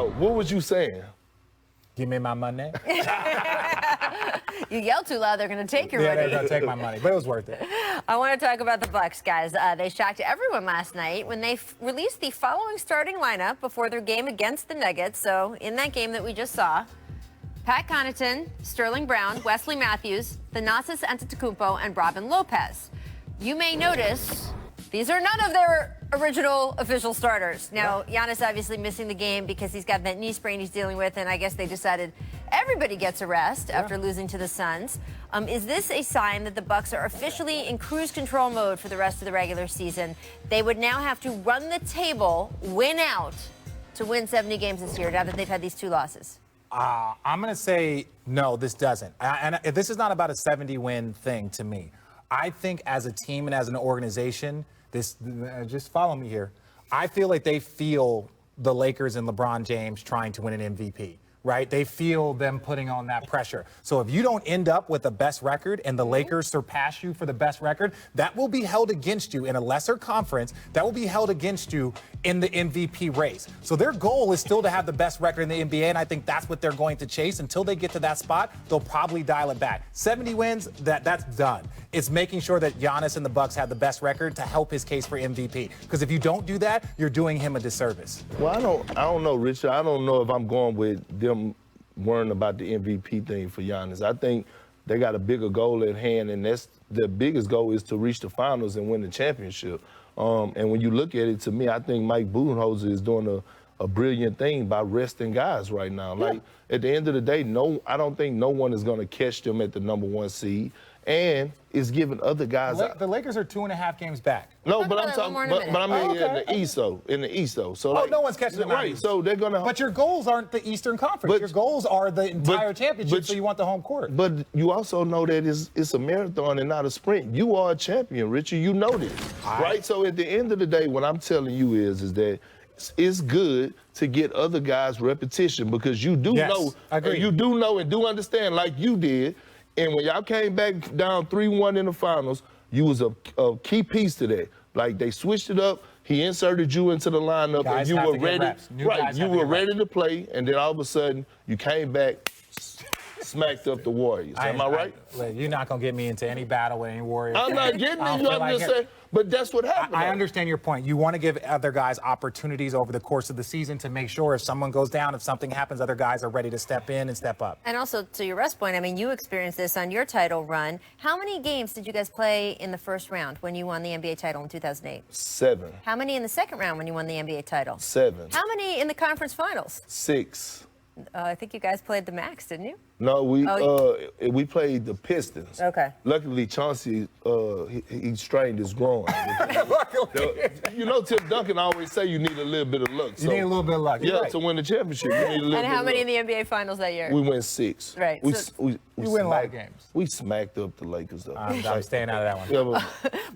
No, what was you saying? Give me my money. You yell too loud, they're going to take your Yeah, money. they're going to take my money, but it was worth it. I want to talk about the Bucks, guys. They shocked everyone last night when they released the following starting lineup before their game against the Nuggets. So in that game that we just saw, Pat Connaughton, Sterling Brown, Wesley Matthews, Thanasis Antetokounmpo, and Robin Lopez. You may notice these are none of their original official starters. Now, Giannis obviously missing the game because he's got that knee sprain he's dealing with, and I guess they decided everybody gets a rest after losing to the Suns. Is this a sign that the Bucks are officially in cruise control mode for the rest of the regular season? They would now have to run the table, win out, to win 70 games this year, now that they've had these 2 losses. I'm going to say no, this doesn't. And this is not about a 70-win thing to me. I think as a team and as an organization, just follow me here. I feel like they feel the Lakers and LeBron James trying to win an MVP, right? They feel them putting on that pressure. So if you don't end up with the best record and the Lakers surpass you for the best record, that will be held against you in a lesser conference. That will be held against you in the MVP race. So their goal is still to have the best record in the NBA, and I think that's what they're going to chase. Until they get to that spot, they'll probably dial it back. 70 wins, that's done. It's making sure that Giannis and the Bucks have the best record to help his case for MVP. Because if you don't do that, you're doing him a disservice. Well, I don't know, Richard. I don't know if I'm going with them worrying about the MVP thing for Giannis. I think they got a bigger goal at hand, and that's the biggest goal is to reach the finals and win the championship. And when you look at it, to me, I think Mike Budenholzer is doing a brilliant thing by resting guys right now. Like, at the end of the day, I don't think no one is going to catch them at the #1 seed. And it's giving other guys. The Lakers are 2.5 games back. No, but I'm talking. But I mean, in the East, though. In the East, though. So like, no one's catching them. Right. So they're gonna. But your goals aren't the Eastern Conference. Your goals are the entire championship. So you want the home court. But you also know that it's a marathon and not a sprint. You are a champion, Richard. You know this, right? So at the end of the day, what I'm telling you is that it's good to get other guys repetition because you do know, and you do know and do understand, like you did. And when y'all came back down 3-1 in the finals, you was a key piece to that. Like, they switched it up. He inserted you into the lineup, and you were ready. Right, you were ready to play, and then all of a sudden, you came back, smacked up the Warriors. Am I right? You're not going to get me into any battle with any Warriors. I'm not getting it. I'm just saying. But that's what happened. I understand your point. You want to give other guys opportunities over the course of the season to make sure if someone goes down, if something happens, other guys are ready to step in and step up. And also, to your rest point, I mean, you experienced this on your title run. How many games did you guys play in the first round when you won the NBA title in 2008? 7. How many in the second round when you won the NBA title? 7. How many in the conference finals? 6. I think you guys played the max, didn't you? No, we played the Pistons. Okay. Luckily, Chauncey, he strained his groin. You know, Tim Duncan always say you need a little bit of luck. You need a little bit of luck. Yeah, to win the championship, you need a little bit of luck. And how many in the NBA finals that year? We went 6. Right. We win a lot of games. We smacked up the Lakers, though. I'm staying out of that one.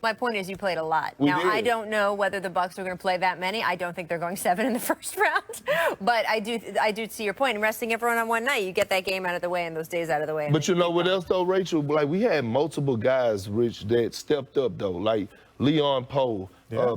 My point is you played a lot. Now, I don't know whether the Bucks are going to play that many. I don't think they're going 7 in the first round. But I do see your point. And resting everyone on one night, you get that game out of the way and those days out of the way. But you know what else, though, Rachel? Like, we had multiple guys, Rich, that stepped up, though. Like Leon Poe,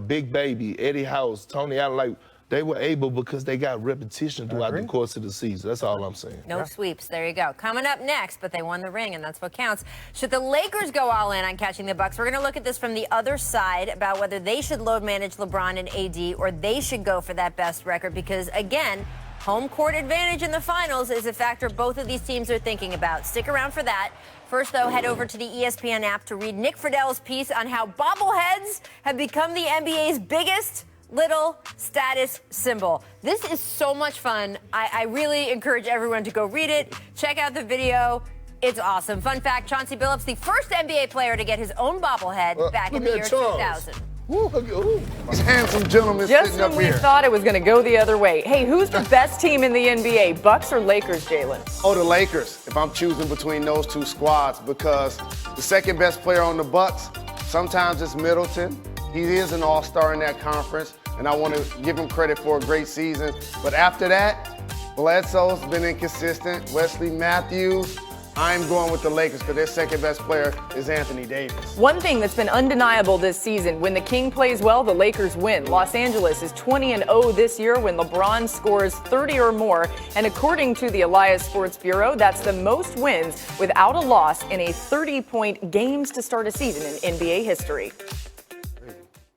Big Baby, Eddie House, Tony Allen. Like, they were able because they got repetition throughout the course of the season. That's all I'm saying. No sweeps. There you go. Coming up next, but they won the ring, and that's what counts. Should the Lakers go all in on catching the Bucks? We're going to look at this from the other side about whether they should load manage LeBron and AD or they should go for that best record because, again, home court advantage in the finals is a factor both of these teams are thinking about. Stick around for that. First, though, head over to the ESPN app to read Nick Friedell's piece on how bobbleheads have become the NBA's biggest little status symbol. This is so much fun. I really encourage everyone to go read it. Check out the video. It's awesome. Fun fact, Chauncey Billups, the first NBA player to get his own bobblehead back in the year 2000. These handsome gentlemen Just sitting up when we here. thought it was going to go the other way. Hey, who's the best team in the NBA, Bucks or Lakers, Jalen? Oh, the Lakers, if I'm choosing between those two squads, because the second best player on the Bucks, sometimes it's Middleton. He is an all-star in that conference, and I want to give him credit for a great season. But after that, Bledsoe's been inconsistent. Wesley Matthews, I'm going with the Lakers because their second best player is Anthony Davis. One thing that's been undeniable this season, when the King plays well, the Lakers win. Los Angeles is 20-0 this year when LeBron scores 30 or more. And according to the Elias Sports Bureau, that's the most wins without a loss in a 30-point games to start a season in NBA history.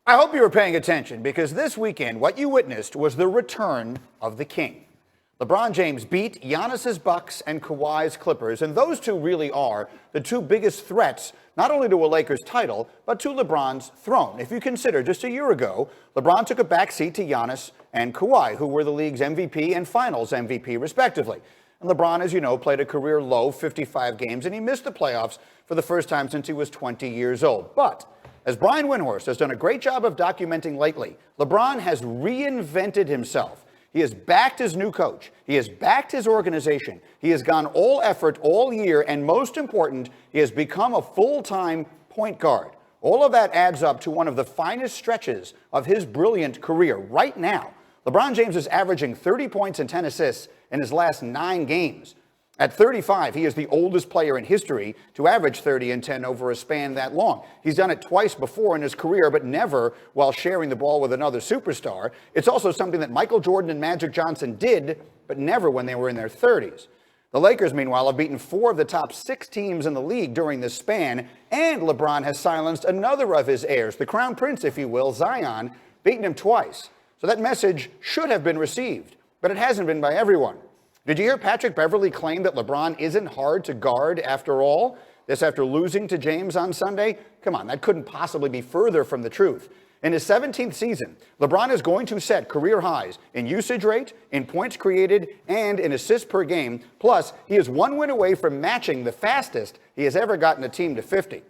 I hope you were paying attention, because this weekend what you witnessed was the return of the King. LeBron James beat Giannis's Bucks and Kawhi's Clippers, and those two really are the two biggest threats, not only to a Lakers title, but to LeBron's throne. If you consider just a year ago, LeBron took a backseat to Giannis and Kawhi, who were the league's MVP and Finals MVP, respectively. And LeBron, as you know, played a career-low 55 games, and he missed the playoffs for the first time since he was 20 years old. But as Brian Windhorst has done a great job of documenting lately, LeBron has reinvented himself. He has backed his new coach. He has backed his organization. He has gone all effort all year, and most important, he has become a full-time point guard. All of that adds up to one of the finest stretches of his brilliant career. Right now, LeBron James is averaging 30 points and 10 assists in his last 9 games. At 35, he is the oldest player in history to average 30 and 10 over a span that long. He's done it twice before in his career, but never while sharing the ball with another superstar. It's also something that Michael Jordan and Magic Johnson did, but never when they were in their 30s. The Lakers, meanwhile, have beaten 4 of the top 6 teams in the league during this span, and LeBron has silenced another of his heirs, the crown prince, if you will, Zion, beaten him twice. So that message should have been received, but it hasn't been by everyone. Did you hear Patrick Beverley claim that LeBron isn't hard to guard after all? This after losing to James on Sunday? Come on, that couldn't possibly be further from the truth. In his 17th season, LeBron is going to set career highs in usage rate, in points created, and in assists per game. Plus, he is 1 win away from matching the fastest he has ever gotten a team to 50.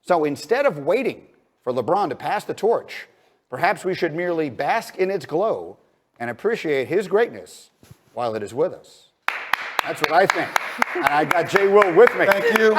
So instead of waiting for LeBron to pass the torch, perhaps we should merely bask in its glow and appreciate his greatness while it is with us. That's what I think. And I got Jay Will with me. Thank you.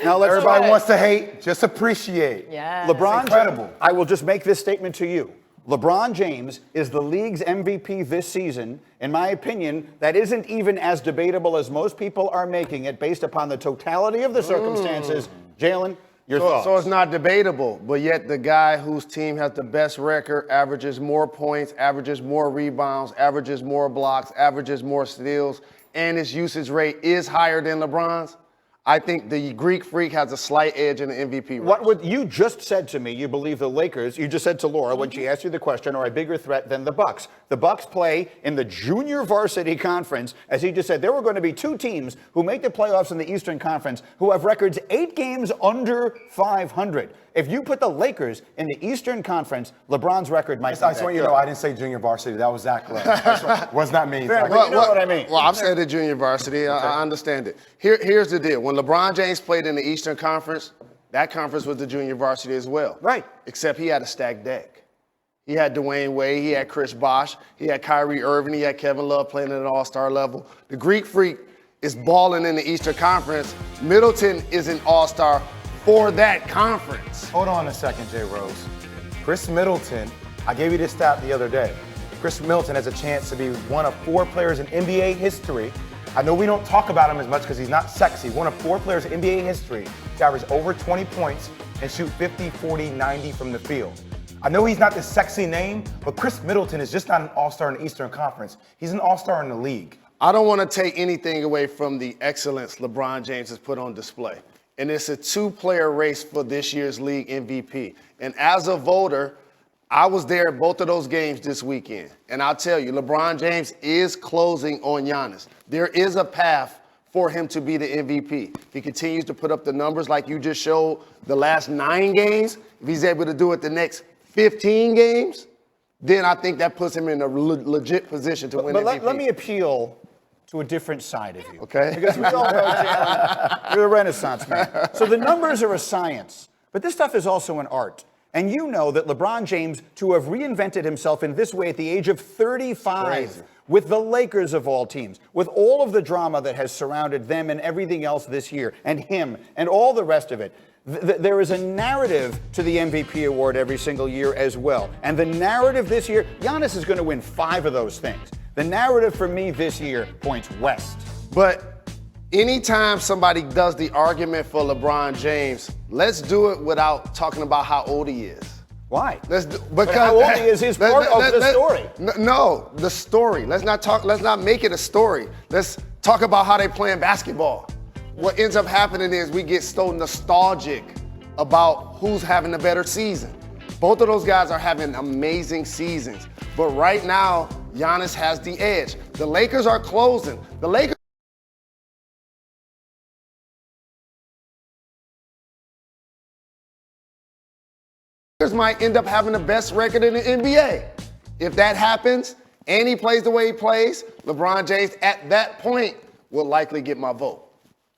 Now let's Everybody wants to hate, just appreciate. Yeah. LeBron, incredible. I will just make this statement to you. LeBron James is the league's MVP this season. In my opinion, that isn't even as debatable as most people are making it based upon the totality of the circumstances. Jalen, your thoughts? So it's not debatable, but yet the guy whose team has the best record averages more points, averages more rebounds, averages more blocks, averages more steals, and his usage rate is higher than LeBron's. I think the Greek Freak has a slight edge in the MVP race. What you just said to me, you believe the Lakers, you just said to Laura when she asked you the question, are a bigger threat than the Bucks. The Bucks play in the junior varsity conference. As he just said, there were going to be 2 teams who make the playoffs in the Eastern Conference who have records 8 games under 500. If you put the Lakers in the Eastern Conference, LeBron's record might be I just want you to know, I didn't say junior varsity. That was Zach Lowe. Was not me. Fair, Zach. but you know what I mean. Well, I've said the junior varsity. I understand it. Here's the deal. When LeBron James played in the Eastern Conference, that conference was the junior varsity as well. Right. Except he had a stacked deck. He had Dwayne Wade, he had Chris Bosh, he had Kyrie Irving, he had Kevin Love playing at an all-star level. The Greek Freak is balling in the Eastern Conference. Middleton is an all-star for that conference. Hold on a second, Jay Rose. Chris Middleton, I gave you this stat the other day. Chris Middleton has a chance to be one of 4 players in NBA history. I know we don't talk about him as much because he's not sexy. One of 4 players in NBA history to average over 20 points and shoot 50, 40, 90 from the field. I know he's not the sexy name, but Chris Middleton is just not an all-star in the Eastern Conference. He's an all-star in the league. I don't want to take anything away from the excellence LeBron James has put on display. And it's a 2-player race for this year's league MVP. And as a voter, I was there at both of those games this weekend. And I'll tell you, LeBron James is closing on Giannis. There is a path for him to be the MVP. If he continues to put up the numbers like you just showed the last 9 games, if he's able to do it the next 15 games, then I think that puts him in a legit position to win MVP. Let me appeal to a different side of you. Okay. Because we all know, Jalen, you're a Renaissance man. So the numbers are a science, but this stuff is also an art. And you know that LeBron James, to have reinvented himself in this way at the age of 35, Crazy. with the Lakers of all teams, with all of the drama that has surrounded them and everything else this year, and him, and all the rest of it, there is a narrative to the MVP award every single year as well. And the narrative this year, Giannis is going to win 5 of those things. The narrative for me this year points west. But Anytime somebody does the argument for LeBron James, let's do it without talking about how old he is. Why? Because how old he is part of the story. No, the story. Let's not make it a story. Let's talk about how they playing basketball. What ends up happening is we get so nostalgic about who's having a better season. Both of those guys are having amazing seasons. But right now, Giannis has the edge. The Lakers are closing. The Lakers might end up having the best record in the NBA. If that happens, and he plays the way he plays, LeBron James at that point will likely get my vote.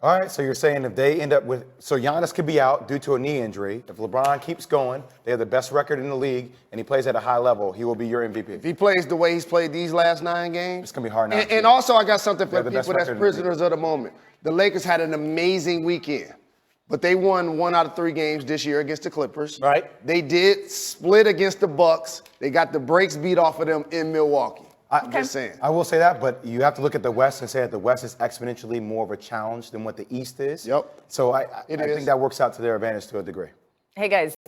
All right, so you're saying if they end up with, so Giannis could be out due to a knee injury. If LeBron keeps going, they have the best record in the league, and he plays at a high level, he will be your MVP. If he plays the way he's played these last 9 games. It's going to be hard not to. And also, I got something for the people best that's record in the prisoners of the moment. The Lakers had an amazing weekend, but they won 1 out of 3 games this year against the Clippers. Right. They did split against the Bucks. They got the brakes beat off of them in Milwaukee. I'm just saying. I will say that, but you have to look at the West and say that the West is exponentially more of a challenge than what the East is. Yep. So I It think is. that works out to their advantage to a degree. Hey, guys.